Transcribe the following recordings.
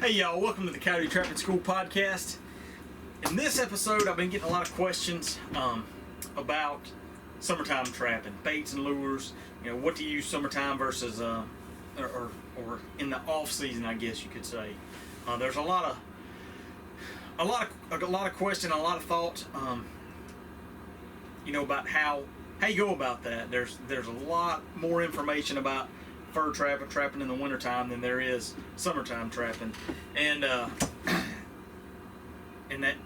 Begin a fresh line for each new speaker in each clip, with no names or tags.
Hey y'all, welcome to the Coyote Trapping School podcast. In this episode, I've been getting a lot of questions about summertime trapping, baits and lures. You know, what to use summertime versus or in the off season, I guess you could say. There's a lot of question, a lot of thought. About how you go about that. There's a lot more information about fur trapping in the wintertime than there is summertime trapping, and that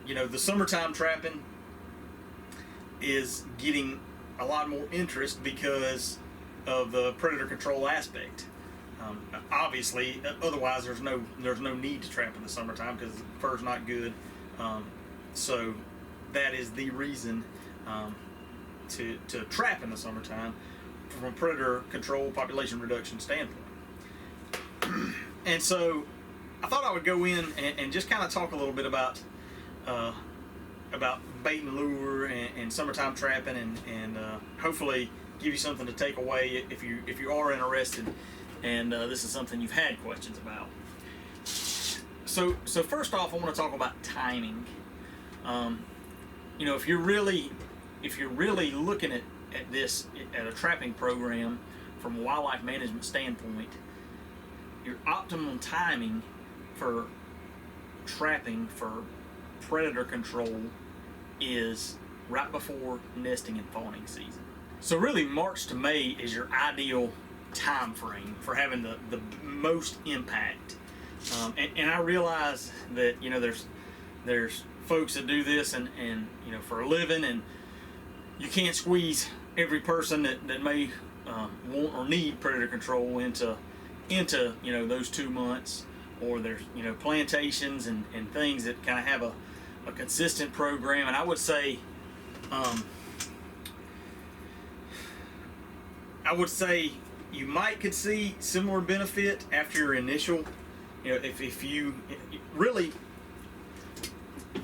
the summertime trapping is getting a lot more interest because of the predator control aspect. Obviously, otherwise there's no need to trap in the summertime because fur's not good. So that is the reason to trap in the summertime from a predator control population reduction standpoint. And so I thought I would go in and just kind of talk a little bit about bait and lure and summertime trapping and hopefully give you something to take away if you are interested and this is something you've had questions about. So first off, I want to talk about timing. If you're really looking at this at a trapping program from a wildlife management standpoint, your optimum timing for trapping for predator control is right before nesting and fawning season. So really March to May is your ideal time frame for having the most impact. And I realize that there's folks that do this and for a living, and you can't squeeze every person that may want or need predator control into those 2 months, or there's plantations and things that kind of have a consistent program. And I would say you could see similar benefit after your initial, if you really,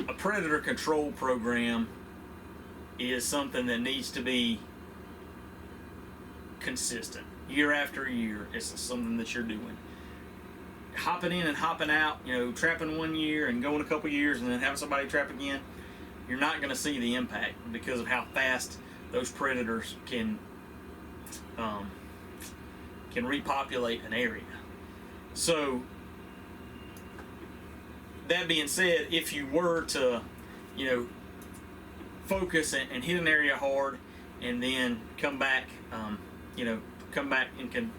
a predator control program is something that needs to be consistent year after year. It's something that you're doing. Hopping in and hopping out, trapping 1 year and going a couple years and then having somebody trap again, you're not going to see the impact because of how fast those predators can repopulate an area. So that being said, if you were to focus and hit an area hard and then come back in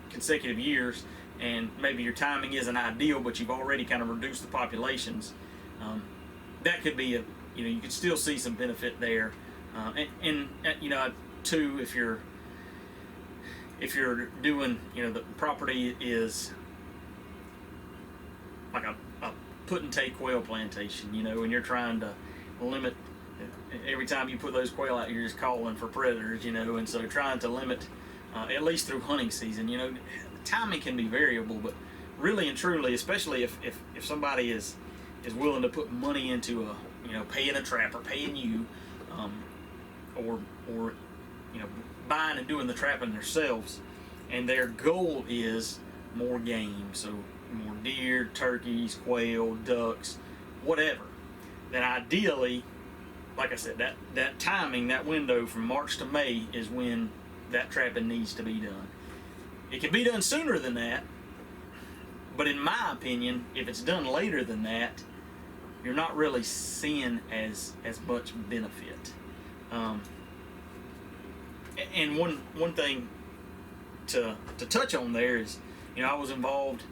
consecutive years, and maybe your timing isn't ideal but you've already kind of reduced the populations, that could be you could still see some benefit there. Too, if you're doing, the property is like a put and take quail plantation, and you're trying to limit, every time you put those quail out, you're just calling for predators, and so trying to limit, at least through hunting season, timing can be variable, but really and truly, especially if somebody is willing to put money into paying a trapper, paying you, or buying and doing the trapping themselves, and their goal is more game, so more deer, turkeys, quail, ducks, whatever, then ideally, like I said, that timing, that window from March to May is when that trapping needs to be done. It can be done sooner than that, but in my opinion, if it's done later than that, you're not really seeing as much benefit. And one thing to touch on there is, I was involved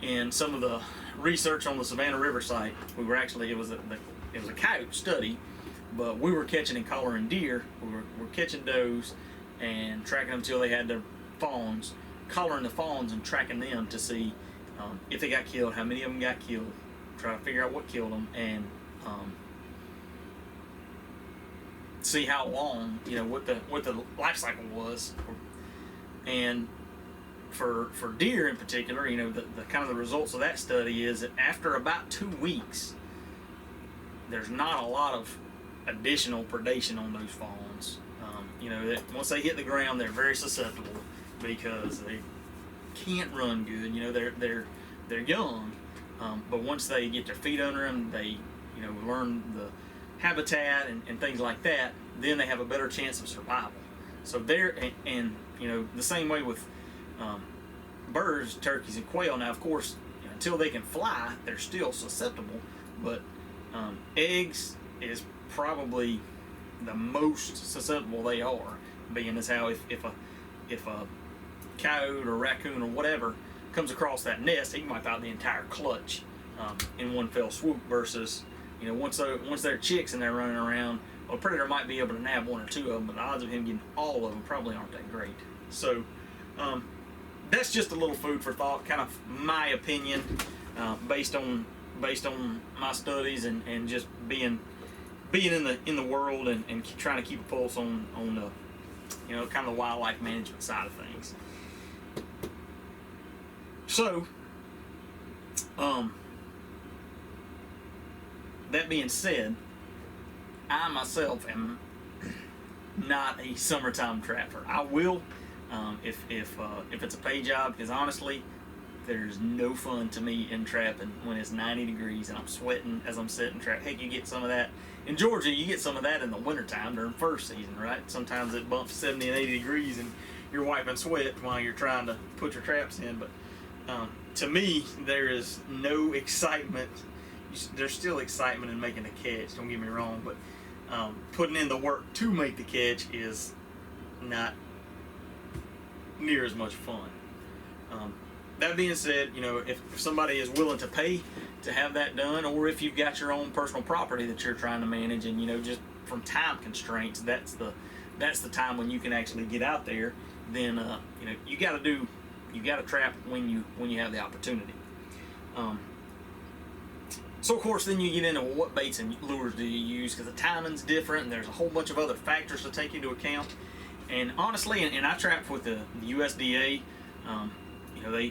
in some of the research on the Savannah River site. We were actually, it was a coyote study, but we were catching and collaring deer. We were catching does and tracking them until they had their fawns, collaring the fawns and tracking them to see if they got killed, how many of them got killed, try to figure out what killed them, and see how long, what the life cycle was. And for deer in particular, the kind of the results of that study is that after about 2 weeks, there's not a lot of additional predation on those fawns. That once they hit the ground, they're very susceptible because they can't run good. They're young, but once they get their feet under them, they learn the habitat and things like that, then they have a better chance of survival. So and the same way with birds, turkeys, and quail. Now, of course, until they can fly, they're still susceptible, but eggs is probably the most susceptible they are, being as how if a coyote or raccoon or whatever comes across that nest, he can wipe out the entire clutch in one fell swoop, versus once they're chicks and they're running around, a predator might be able to nab one or two of them, but the odds of him getting all of them probably aren't that great. So that's just a little food for thought, kind of my opinion, based on my studies and just being in the world and trying to keep a pulse on the kind of the wildlife management side of things. So that being said, I myself am not a summertime trapper. I will if it's a pay job, because honestly, there's no fun to me in trapping when it's 90 degrees and I'm sweating as I'm sitting trap. Heck, you get some of that in Georgia. You get some of that in the wintertime during first season, right? Sometimes it bumps 70 and 80 degrees and you're wiping sweat while you're trying to put your traps in. But to me, there is no excitement. There's still excitement in making a catch, don't get me wrong, but putting in the work to make the catch is not near as much fun. That being said, if somebody is willing to pay to have that done, or if you've got your own personal property that you're trying to manage, and just from time constraints, that's the time when you can actually get out there. Then you got to trap when you have the opportunity. So of course, then you get into what baits and lures do you use, because the timing's different, and there's a whole bunch of other factors to take into account. And honestly, and I trap with the USDA.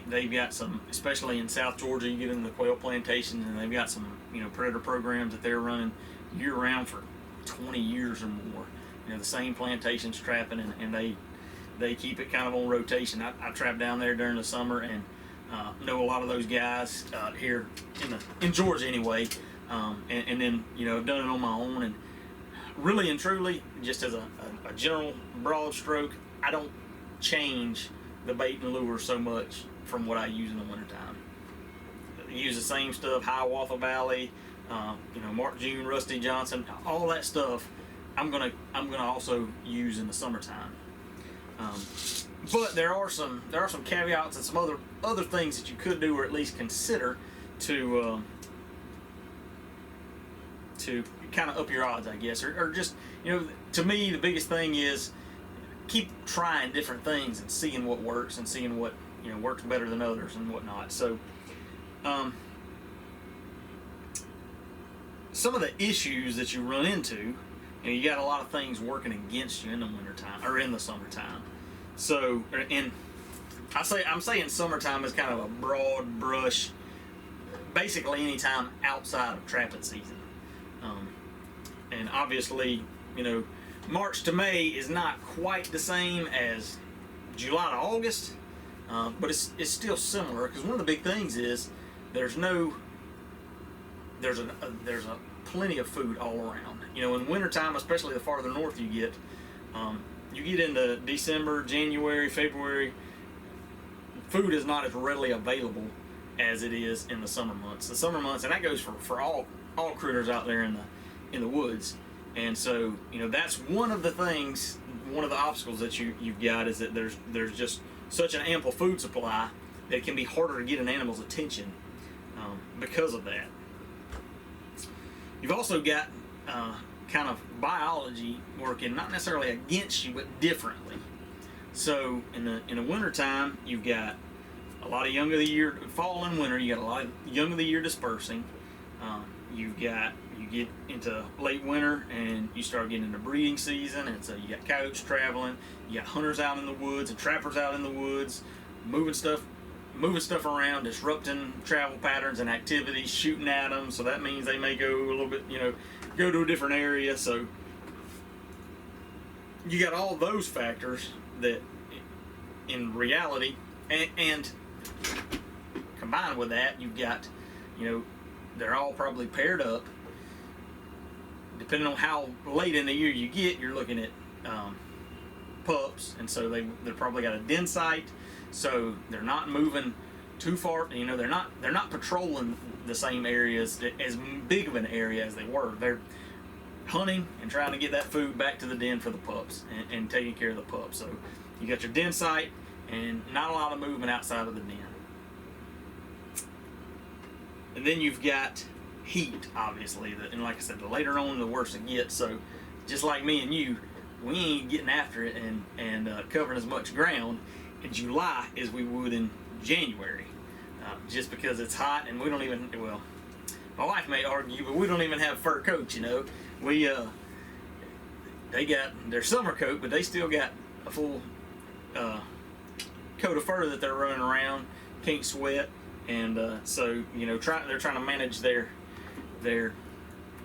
They've got some, especially in South Georgia, you get into the quail plantations, and they've got some predator programs that they're running year round for 20 years or more. The same plantations trapping, and they keep it kind of on rotation. I trap down there during the summer, and know a lot of those guys here in Georgia anyway, and then I've done it on my own, and really and truly, just as a general broad stroke, I don't change the bait and lure so much from what I use in the wintertime. I use the same stuff, Hiawatha Valley, Mark June, Rusty Johnson, all that stuff. I'm gonna also use in the summertime. But there are some caveats and some other things that you could do, or at least consider, to kind of up your odds, I guess, or just to me the biggest thing is keep trying different things and seeing what works and seeing what works better than others and whatnot. So some of the issues that you run into, you got a lot of things working against you in the wintertime or in the summertime. So, and I'm saying summertime is kind of a broad brush, basically any time outside of trapping season. And obviously, March to May is not quite the same as July to August, but it's still similar, because one of the big things is there's a plenty of food all around. In wintertime, especially the farther north you get into December, January, February, food is not as readily available as it is in the summer months. The summer months, and that goes for all critters out there in the woods. And so, that's one of the things, one of the obstacles that you've got, is that there's just such an ample food supply that it can be harder to get an animal's attention because of that. You've also got kind of biology working, not necessarily against you, but differently. So in the wintertime, you've got a lot of young of the year, fall and winter, you got a lot of young of the year dispersing. You get into late winter and you start getting into breeding season, and so you got coyotes traveling, you got hunters out in the woods and trappers out in the woods, moving stuff around, disrupting travel patterns and activities, shooting at them. So that means they may go a little bit, go to a different area. So you got all those factors that in reality, and combined with that, you've got you know, they're all probably paired up. Depending on how late in the year you get, you're looking at pups, and so they're probably got a den site, so they're not moving too far. You know, they're not patrolling the same areas, as big of an area as they were. They're hunting and trying to get that food back to the den for the pups, and taking care of the pups. So you got your den site and not a lot of movement outside of the den. And then you've got heat, obviously, and like I said, the later on the worse it gets. So just like me and you, we ain't getting after it and covering as much ground in July as we would in January, just because it's hot, and we don't even, well, my wife may argue, but we don't even have fur coats. You know, we they got their summer coat, but they still got a full coat of fur that they're running around, can't sweat, and so, you know, they're trying to manage their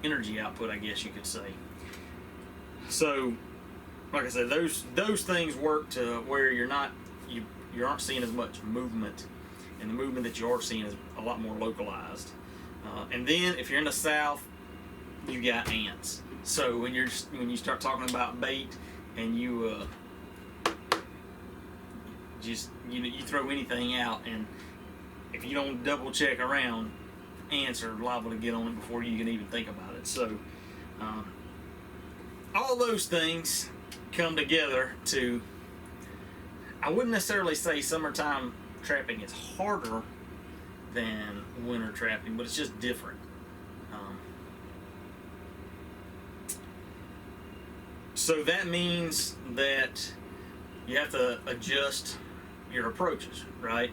energy output, I guess you could say. So, like I said, those things work to where you aren't seeing as much movement, and the movement that you are seeing is a lot more localized. And then if you're in the south, you got ants. So when you start talking about bait, and you you throw anything out, and if you don't double check around, ants are liable to get on it before you can even think about it. So all those things come together to, I wouldn't necessarily say summertime trapping is harder than winter trapping, but it's just different. So that means that you have to adjust your approaches, right?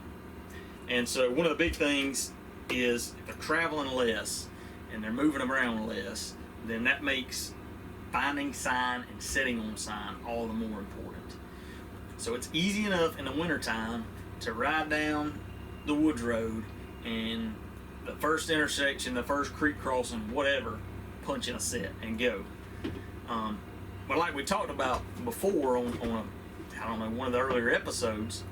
And so one of the big things is, if they're traveling less and they're moving around less, then that makes finding sign and setting on sign all the more important. So it's easy enough in the wintertime to ride down the woods road, and the first intersection, the first creek crossing, whatever, punch in a set and go. But like we talked about before on one of the earlier episodes,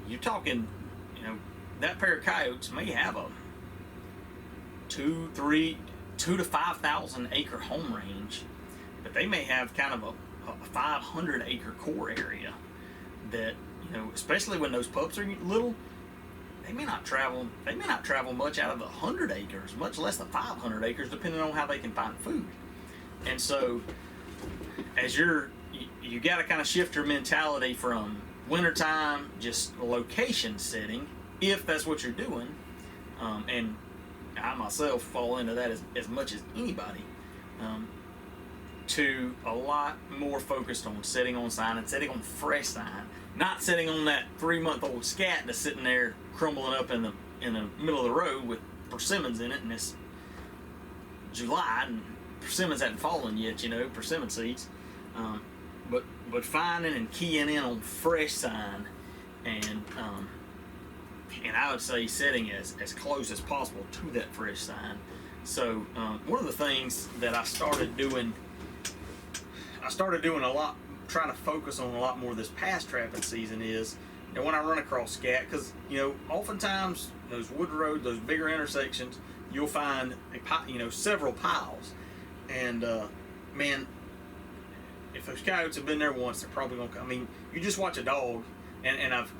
you're talking, you know, that pair of coyotes may have a 2 to 5,000 acre home range, but they may have kind of a 500 acre core area that, you know, especially when those pups are little, they may not travel much out of the 100 acres, much less the 500 acres, depending on how they can find food. And so as you got to kind of shift your mentality from wintertime, just location setting, if that's what you're doing, and I myself fall into that as much as anybody, to a lot more focused on setting on sign and setting on fresh sign, not setting on that 3-month-old scat that's sitting there crumbling up in the middle of the road with persimmons in it, and it's July and persimmons hadn't fallen yet, you know, persimmon seeds. But finding and keying in on fresh sign, and I would say setting as close as possible to that fresh sign. So one of the things that I started doing a lot, trying to focus on a lot more this past trapping season, is, you know, when I run across scat, because, you know, oftentimes those wood roads, those bigger intersections, you'll find several piles, and man, if those coyotes have been there once, they're probably gonna come. I mean, you just watch a dog, and I've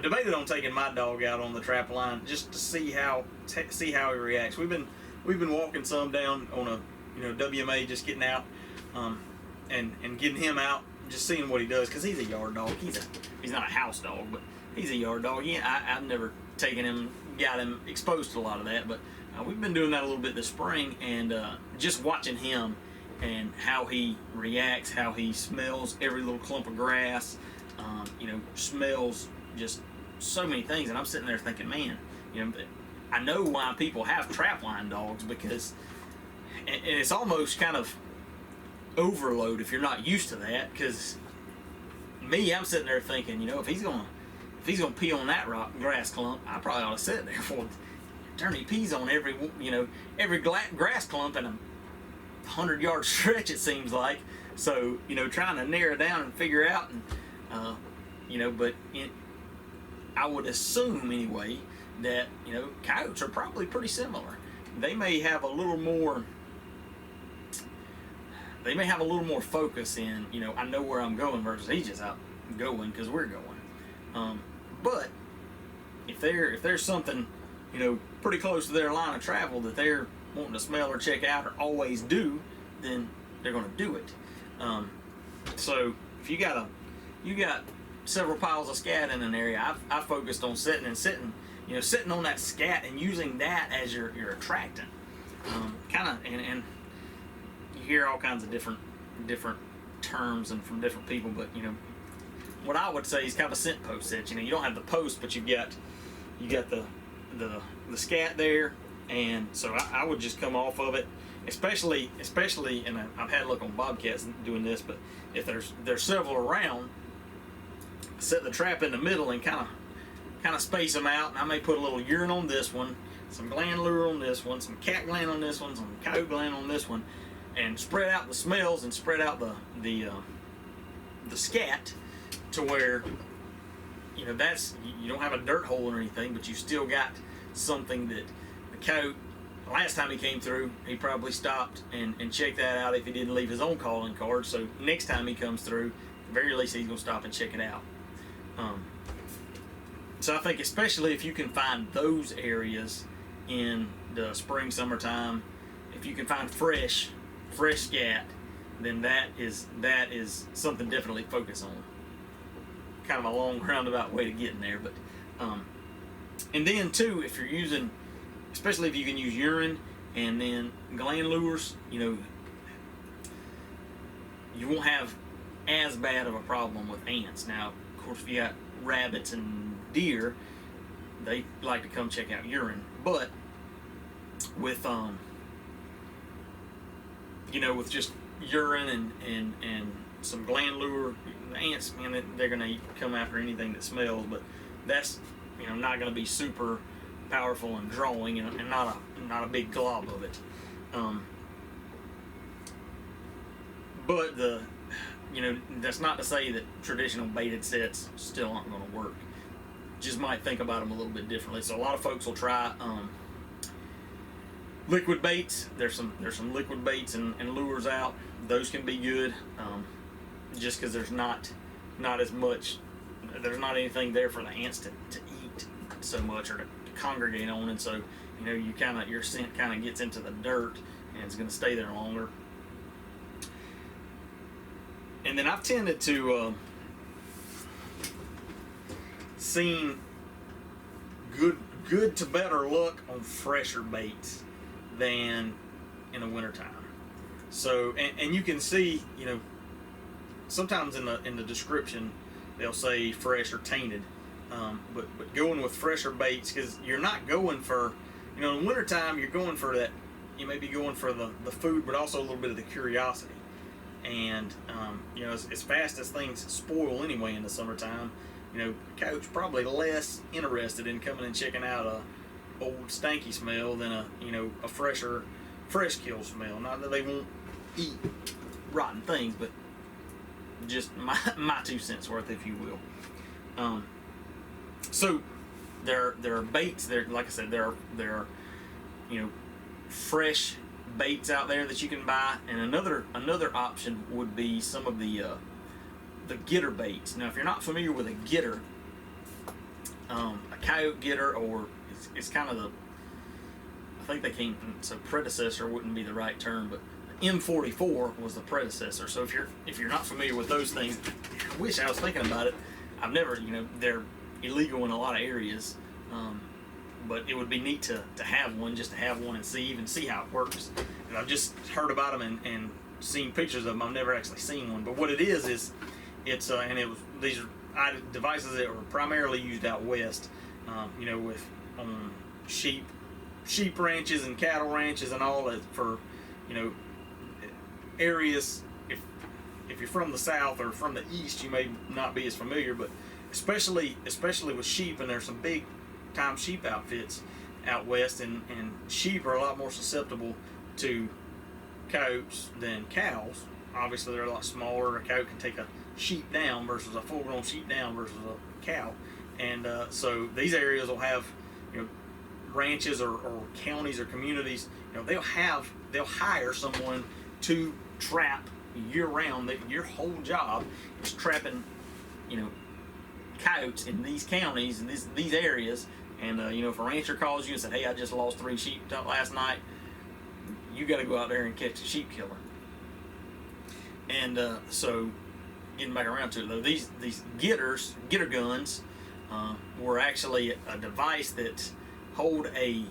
debated on taking my dog out on the trap line just to see how he reacts. We've been walking some down on a, you know, WMA, just getting out, and getting him out, just seeing what he does, because he's a yard dog. He's not a house dog, but he's a yard dog. I've never taken him, got him exposed to a lot of that, but we've been doing that a little bit this spring, and just watching him and how he reacts, how he smells every little clump of grass, you know, smells just so many things. And I'm sitting there thinking, man, you know, I know why people have trapline dogs, because, and it's almost kind of overload if you're not used to that. Because I'm sitting there thinking, you know, if he's gonna pee on that grass clump, I probably ought to sit there for turn. He pees on every grass clump in a 100-yard stretch, it seems like. So, you know, trying to narrow down and figure out, and you know, but I would assume anyway that, you know, coyotes are probably pretty similar. They may have a little more. They may have a little more focus in, you know, I know where I'm going versus he's just out going because we're going. But if there's something, you know, pretty close to their line of travel that they're wanting to smell or check out or always do, then they're going to do it. So if you got several piles of scat in an area, I've focused on sitting, you know, sitting on that scat and using that as your attractant. Kind of, and you hear all kinds of different terms and from different people, but you know, what I would say is kind of a scent post set. You know, you don't have the post, but you got the scat there, and so I would just come off of it, especially, and I've had a look on bobcats doing this, but if there's several around, set the trap in the middle and kind of space them out, and I may put a little urine on this one, some gland lure on this one, some cat gland on this one, some coyote gland on this one, and spread out the smells and spread out the scat to where, you know, that's, you don't have a dirt hole or anything, but you still got something that the coyote, last time he came through, he probably stopped and checked that out if he didn't leave his own calling card. So next time he comes through, at the very least, he's going to stop and check it out. So I think especially if you can find those areas in the spring, summertime, if you can find fresh scat, then that is something to definitely focus on. Kind of a long roundabout way to get in there, but and then too, if you're using, especially if you can use urine and then gland lures, you know, you won't have as bad of a problem with ants. Now, of course, if you got rabbits and deer, they like to come check out urine, but with you know, with just urine and some gland lure, the ants, man, they're gonna come after anything that smells, but that's, you know, not gonna be super powerful and drawing, and not a big glob of it. But you know, that's not to say that traditional baited sets still aren't going to work. Just might think about them a little bit differently. So a lot of folks will try liquid baits. There's some liquid baits and lures out. Those can be good, just because there's not as much. There's not anything there for the ants to eat so much or to congregate on, and so, you know, your scent kind of gets into the dirt and it's going to stay there longer. And then I've tended to seen good to better luck on fresher baits than in the wintertime. So, and you can see, you know, sometimes in the description they'll say fresh or tainted, but going with fresher baits, because you're not going for, you know, in the wintertime you're going for that, you may be going for the food, but also a little bit of the curiosity. And you know, as fast as things spoil anyway in the summertime, you know, coyote's probably less interested in coming and checking out a old stanky smell than a fresh kill smell. Not that they won't eat rotten things, but just my 2 cents worth, if you will. So there are baits there, like I said, there are you know, fresh baits out there that you can buy, and another option would be some of the getter baits. Now, if you're not familiar with a getter, a coyote getter, or it's kind of I think they came, so predecessor wouldn't be the right term, but M44 was the predecessor. So if you're not familiar with those things, I wish I was thinking about it. I've never, you know, they're illegal in a lot of areas. But it would be neat to have one, just to have one and see how it works. And I've just heard about them and seen pictures of them. I've never actually seen one. But what it is it's these are devices that were primarily used out west, you know, with sheep ranches and cattle ranches and all that, for, you know, areas. If you're from the south or from the east, you may not be as familiar, but especially with sheep, and there's some big time sheep outfits out west, and sheep are a lot more susceptible to coyotes than cows. Obviously, they're a lot smaller. A coyote can take a sheep down versus a full-grown sheep down versus a cow, and so these areas will have, you know, ranches or counties or communities, they'll hire someone to trap year round. Your whole job is trapping, coyotes in these counties and these areas. And if a rancher calls you and said, "Hey, I just lost 3 sheep last night," you got to go out there and catch a sheep killer. And so, getting back around to it though, these getter guns were actually a device that hold a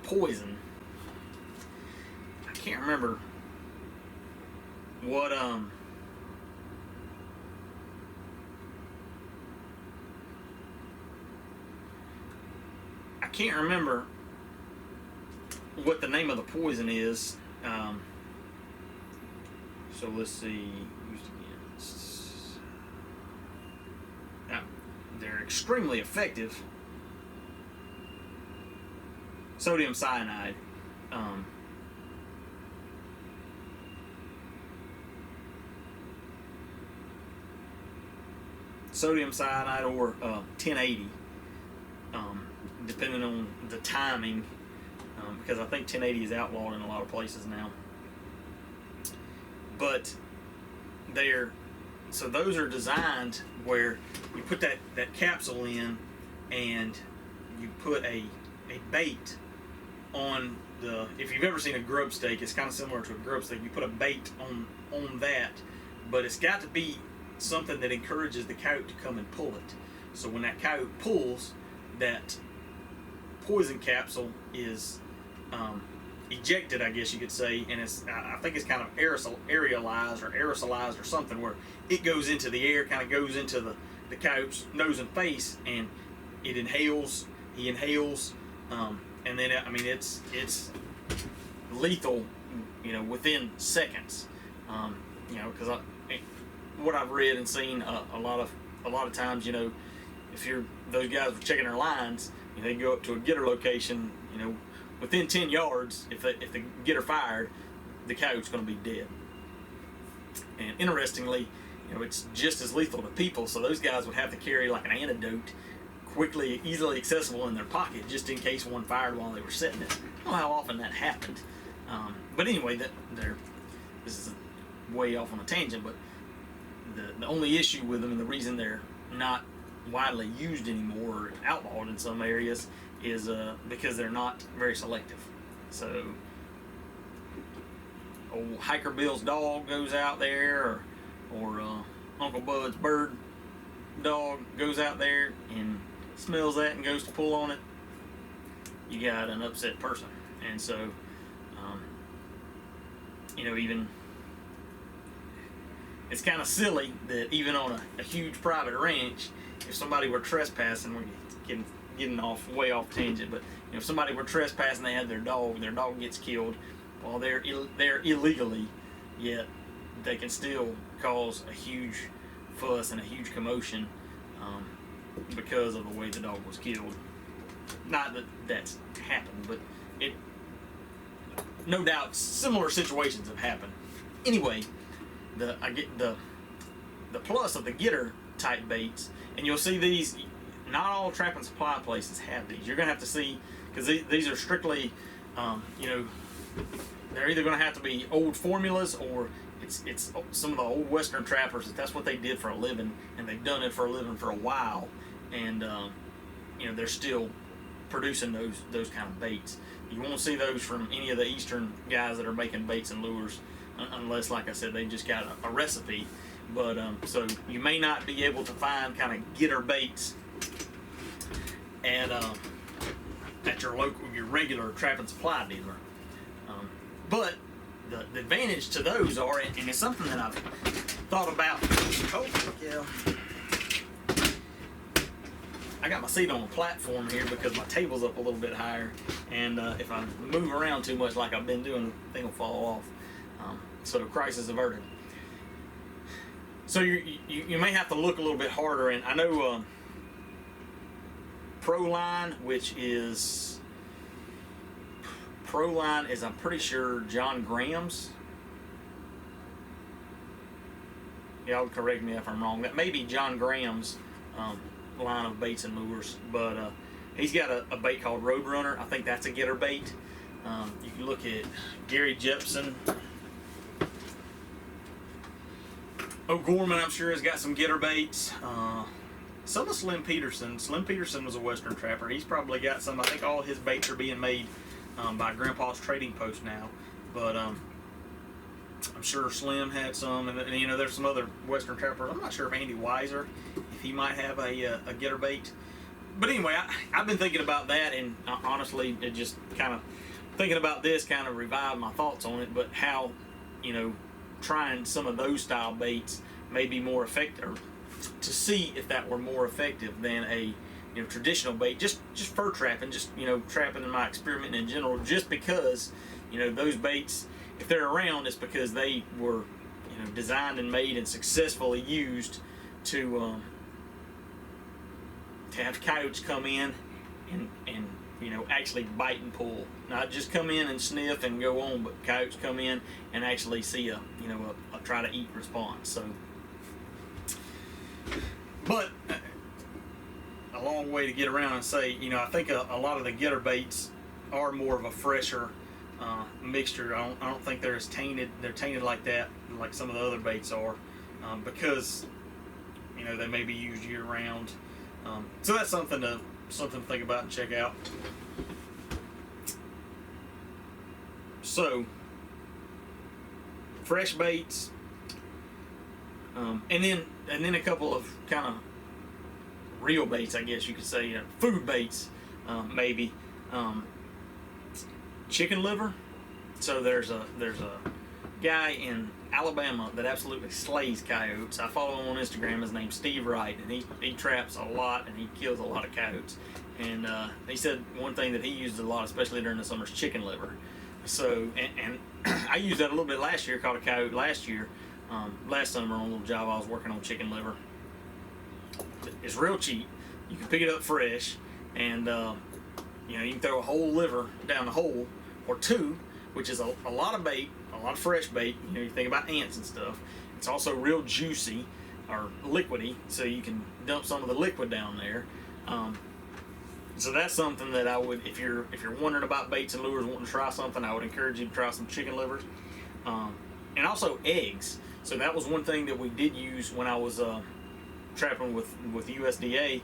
poison. I can't remember what I can't remember what the name of the poison is. So let's see. They're extremely effective. Sodium cyanide. Sodium cyanide or 1080, depending on the timing, because I think 1080 is outlawed in a lot of places now. But so those are designed where you put that capsule in, and you put a bait on the. If you've ever seen a grub stake, it's kind of similar to a grub stake. You put a bait on that, but it's got to be something that encourages the coyote to come and pull it. So when that coyote pulls, that poison capsule is ejected, I guess you could say, and I think it's kind of aerosolized or something, where it goes into the air, kind of goes into the coyote's nose and face, and it inhales. He inhales, and then it's lethal, within seconds. Because what I've read and seen a lot of times, if those guys were checking their lines, they go up to a getter location, within 10 yards, if the getter fired, the coyote's going to be dead. And interestingly, it's just as lethal to people, so those guys would have to carry like an antidote, quickly, easily accessible in their pocket, just in case one fired while they were setting it. I don't know how often that happened. But anyway, this is way off on a tangent, but the only issue with them, and the reason they're not widely used anymore, or outlawed in some areas, is because they're not very selective. So old Hiker Bill's dog goes out there, or Uncle Bud's bird dog goes out there and smells that and goes to pull on it, you got an upset person. And so even it's kind of silly that even on a huge private ranch, if somebody were trespassing, we're getting way off tangent, but if somebody were trespassing, they had their dog gets killed while they're illegally, yet they can still cause a huge fuss and a huge commotion because of the way the dog was killed. Not that that's happened, but no doubt similar situations have happened. Anyway, the plus of the getter type baits, and you'll see these. Not all trap and supply places have these. You're going to have to see, because these are strictly, they're either going to have to be old formulas, or it's some of the old Western trappers. That's what they did for a living, and they've done it for a living for a while, and they're still producing those kind of baits. You won't see those from any of the Eastern guys that are making baits and lures, unless, like I said, they just got a recipe. But so you may not be able to find kind of getter baits at your regular trap and supply dealer. But the advantage to those are, and it's something that I've thought about. Oh, yeah. I got my seat on a platform here because my table's up a little bit higher, and if I move around too much like I've been doing, the thing will fall off. So crisis averted. So you may have to look a little bit harder, and I know Proline, is I'm pretty sure John Graham's. Y'all correct me if I'm wrong. That may be John Graham's line of baits and lures, but He's got a bait called Roadrunner. I think that's a getter bait. You can look at Gary Jepson. O'Gorman, I'm sure, has got some getter baits. Some of Slim Peterson. Slim Peterson was a Western trapper. He's probably got some. I think all his baits are being made by Grandpa's Trading Post now. But I'm sure Slim had some, and you know, there's some other Western trappers. I'm not sure if Andy Weiser, if he might have a getter bait. But anyway, I've been thinking about that, and honestly, it just kind of thinking about this kind of revived my thoughts on it. But how, you know, trying some of those style baits may be more effective, to see if that were more effective than a, you know, traditional bait, just fur trapping, just, you know, trapping in my experiment in general, just because, you know, those baits, if they're around, it's because they were, you know, designed and made and successfully used to have coyotes come in and you know, actually bite and pull, not just come in and sniff and go on, but coyotes come in and actually see a, you know, a try to eat response. So, but a long way to get around and say, you know, I think a lot of the getter baits are more of a fresher mixture. I don't think they're as tainted. They're tainted like that, like some of the other baits are, because, you know, they may be used year round. So that's something to think about and check out. So, fresh baits, and then a couple of kind of real baits, I guess you could say, food baits, maybe. Chicken liver. So there's a guy in Alabama that absolutely slays coyotes. I follow him on Instagram. His name's Steve Wright, and he traps a lot and he kills a lot of coyotes. And he said one thing that he uses a lot, especially during the summer, is chicken liver. So and I used that a little bit last year. Caught a coyote last year, last summer on a little job I was working on chicken liver. It's real cheap. You can pick it up fresh, and you know, you can throw a whole liver down the hole or two, which is a lot of bait, a lot of fresh bait. You know, you think about ants and stuff. It's also real juicy or liquidy, so you can dump some of the liquid down there. So that's something that I would, if you're wondering about baits and lures, wanting to try something, I would encourage you to try some chicken livers, and also eggs. So that was one thing that we did use when I was trapping with USDA,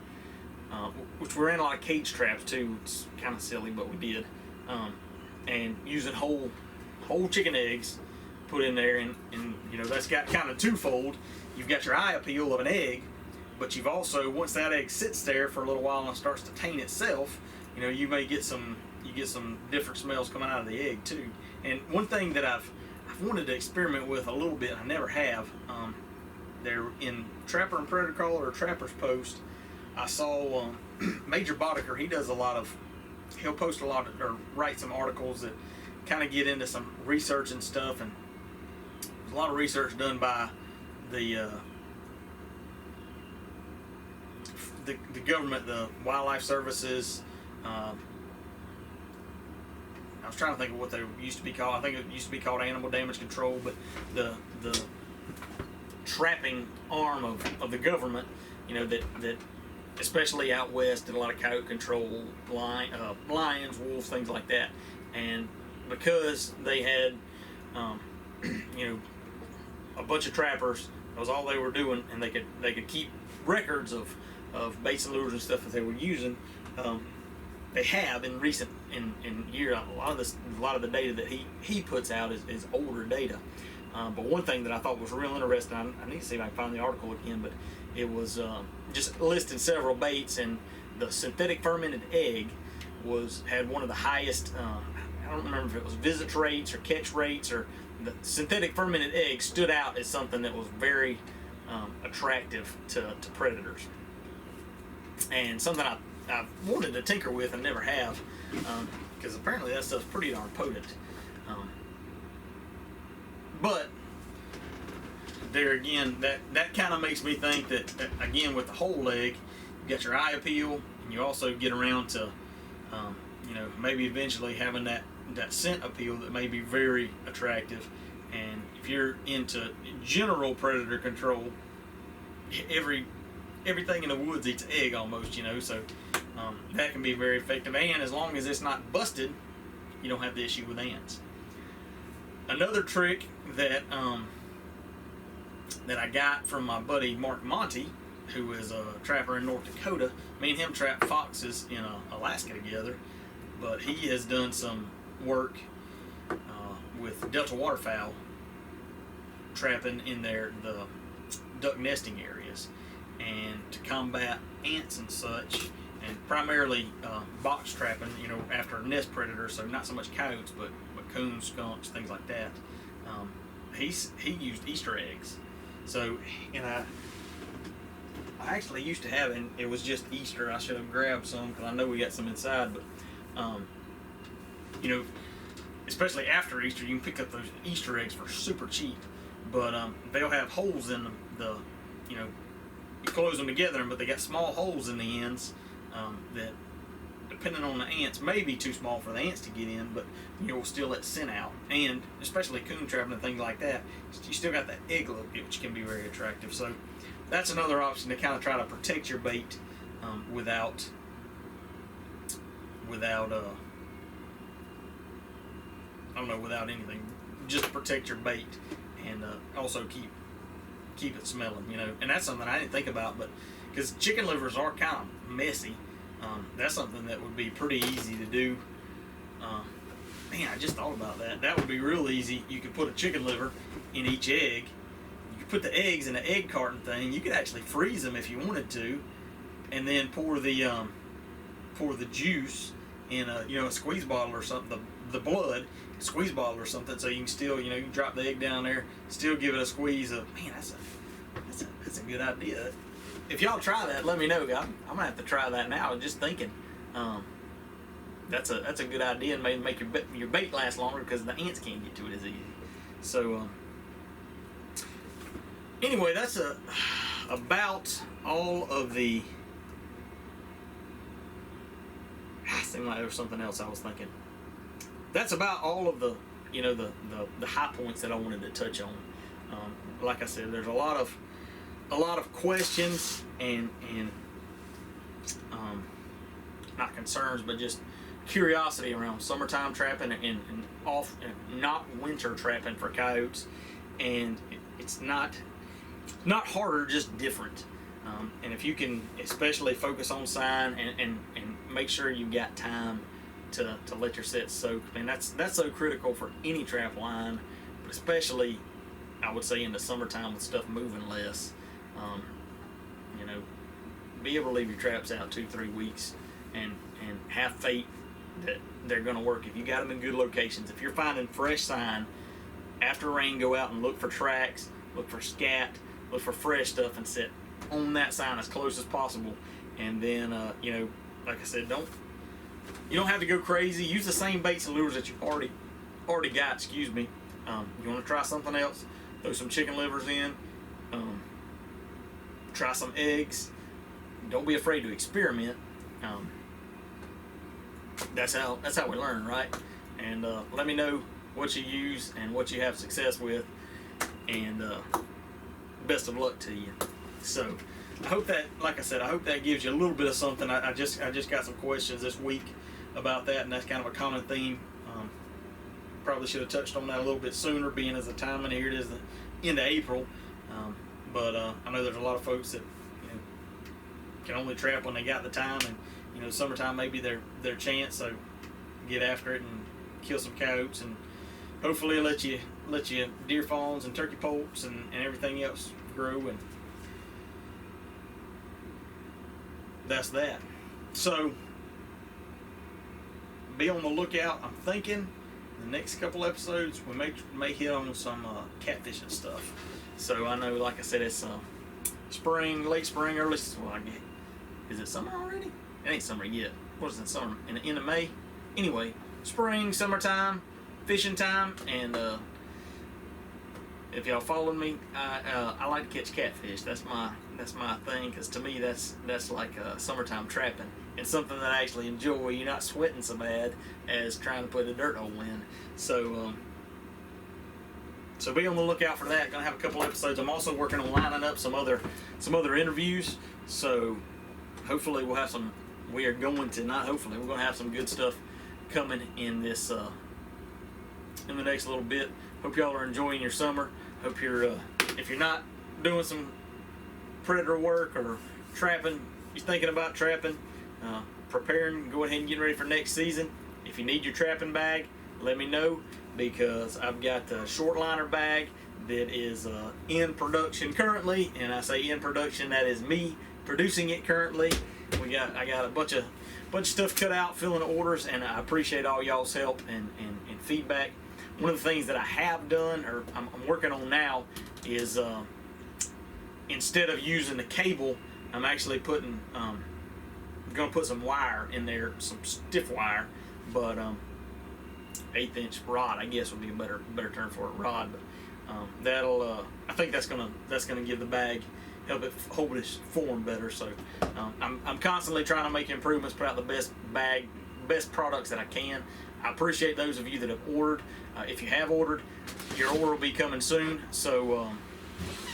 which we ran a lot of cage traps too. It's kind of silly, but we did. And using whole chicken eggs put in there, and you know, that's got kind of twofold. You've got your eye appeal of an egg, but you've also, once that egg sits there for a little while and starts to taint itself, you know, you may get some different smells coming out of the egg too. And one thing that I've wanted to experiment with a little bit, I never have. They're in Trapper and Predator Caller or Trapper's Post. I saw Major Boddicker. He'll post a lot of, or write some articles that kind of get into some research and stuff, and there's a lot of research done by the government, the wildlife services. I was trying to think of what they used to be called. I think it used to be called Animal Damage Control, but the trapping arm of the government, you know, that especially out west, did a lot of coyote control, lions, wolves, things like that. And because they had, you know, a bunch of trappers, that was all they were doing, and they could keep records of baits and lures and stuff that they were using. They have in recent years, a lot of the data that he puts out is older data. But one thing that I thought was real interesting, I need to see if I can find the article again, but it was just listing several baits, and the synthetic fermented egg had one of the highest, I don't remember if it was visit rates or catch rates, or the synthetic fermented egg stood out as something that was very attractive to predators, and something I've wanted to tinker with and never have, because apparently that stuff's pretty darn potent. But there again, that kind of makes me think that again, with the whole leg, you got your eye appeal, and you also get around to, you know, maybe eventually having that scent appeal that may be very attractive. And if you're into general predator control, everything in the woods eats egg almost, you know. So that can be very effective. And as long as it's not busted, you don't have the issue with ants. Another trick that that I got from my buddy Mark Monty, who is a trapper in North Dakota. Me and him trap foxes in Alaska together, but he has done some work with Delta waterfowl trapping in the duck nesting areas, and to combat ants and such, and primarily box trapping, after nest predators, so not so much coyotes, but coons, skunks, things like that. He used Easter eggs. So, and I actually used to have, and it was just Easter. I should have grabbed some because I know we got some inside, but especially after Easter, you can pick up those Easter eggs for super cheap. But they'll have holes in them. You close them together, but they got small holes in the ends that, depending on the ants, may be too small for the ants to get in, but will still let scent out. And especially coon trapping and things like that, you still got that egg look, which can be very attractive. So that's another option to kind of try to protect your bait without anything. Just protect your bait, and also keep it smelling, And that's something I didn't think about, but because chicken livers are kind of messy, that's something that would be pretty easy to do. Man, I just thought about that. That would be real easy. You could put a chicken liver in each egg. You could put the eggs in an egg carton thing. You could actually freeze them if you wanted to, and then pour the juice in a squeeze bottle or something. The blood, squeeze bottle or something, so you can still you can drop the egg down there, still give it a squeeze. Man, that's a good idea. If y'all try that, let me know. I'm gonna have to try that now. Just thinking, that's a good idea, and make your bait last longer because the ants can't get to it as easy. So anyway, that's about all of the. I seemed like there was something else I was thinking. That's about all of the the high points that I wanted to touch on. Like I said, there's a lot of questions and not concerns, but just curiosity around summertime trapping and not winter trapping for coyotes. And it's not harder, just different. And if you can especially focus on sign and make sure you got time to let your sets soak, I mean that's so critical for any trap line, but especially I would say in the summertime with stuff moving less. Be able to leave your traps out 2-3 weeks and have faith that they're going to work. If you got them in good locations, if you're finding fresh sign after rain, go out and look for tracks, look for scat, look for fresh stuff, and set on that sign as close as possible. And then like I said, you don't have to go crazy. Use the same baits and lures that you already got. Excuse me. You want to try something else? Throw some chicken livers in. Try some eggs. Don't be afraid to experiment. That's how we learn, right? And let me know what you use and what you have success with. And best of luck to you. So I hope that, like I said, I hope that gives you a little bit of something. I just got some questions this week about that, and that's kind of a common theme. Probably should have touched on that a little bit sooner, being as the time in here it is the end of April. But I know there's a lot of folks that can only trap when they got the time, and summertime may be their chance. So get after it and kill some coyotes, and hopefully let you deer fawns and turkey poults and everything else grow. And that's that. So be on the lookout. I'm thinking the next couple episodes we may hit on some catfishing stuff. So I know, like I said, it's spring, late spring, early. Well, is it summer already? It ain't summer yet. What is it, summer? In the end of May? Anyway, spring, summertime, fishing time, and if y'all follow me, I like to catch catfish. That's my thing, because to me that's like summertime trapping. It's something that I actually enjoy. You're not sweating so bad as trying to put a dirt hole in. So be on the lookout for that. Gonna have a couple episodes. I'm also working on lining up some other interviews. So hopefully we'll have some we are going to, not hopefully, we're going to have some good stuff coming in this in the next little bit. Hope y'all are enjoying your summer. Hope you're if you're not doing some predator work or trapping, you're thinking about trapping, preparing, go ahead and get ready for next season. If you need your trapping bag, let me know, because I've got a short liner bag that is in production currently, and I say in production, that is me producing it currently. I got a bunch of stuff cut out, filling orders, and I appreciate all y'all's help and feedback. One of the things that I have done, or I'm working on now, is instead of using the cable, I'm actually putting going to put some wire in there, some stiff wire, but 1/8" rod, I guess would be a better term for it, rod. But that'll I think that's gonna give the bag, help it hold its form better. So I'm constantly trying to make improvements, put out the best products that I can. I appreciate those of you that have ordered. If you have ordered, your order will be coming soon, so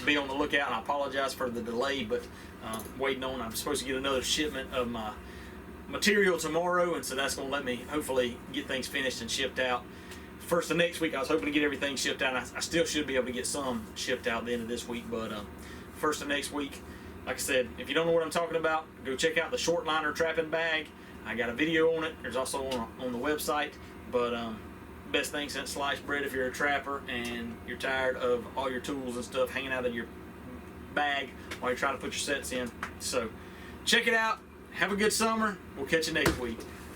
be on the lookout. And I apologize for the delay, but waiting on, I'm supposed to get another shipment of my material tomorrow, and so that's going to let me hopefully get things finished and shipped out. First of next week, I was hoping to get everything shipped out. I still should be able to get some shipped out at the end of this week, but first of next week, like I said, if you don't know what I'm talking about, go check out the short liner trapping bag. I got a video on it. There's also on the website. But best thing since sliced bread if you're a trapper and you're tired of all your tools and stuff hanging out of your bag while you're trying to put your sets in. So check it out. Have a good summer. We'll catch you next week.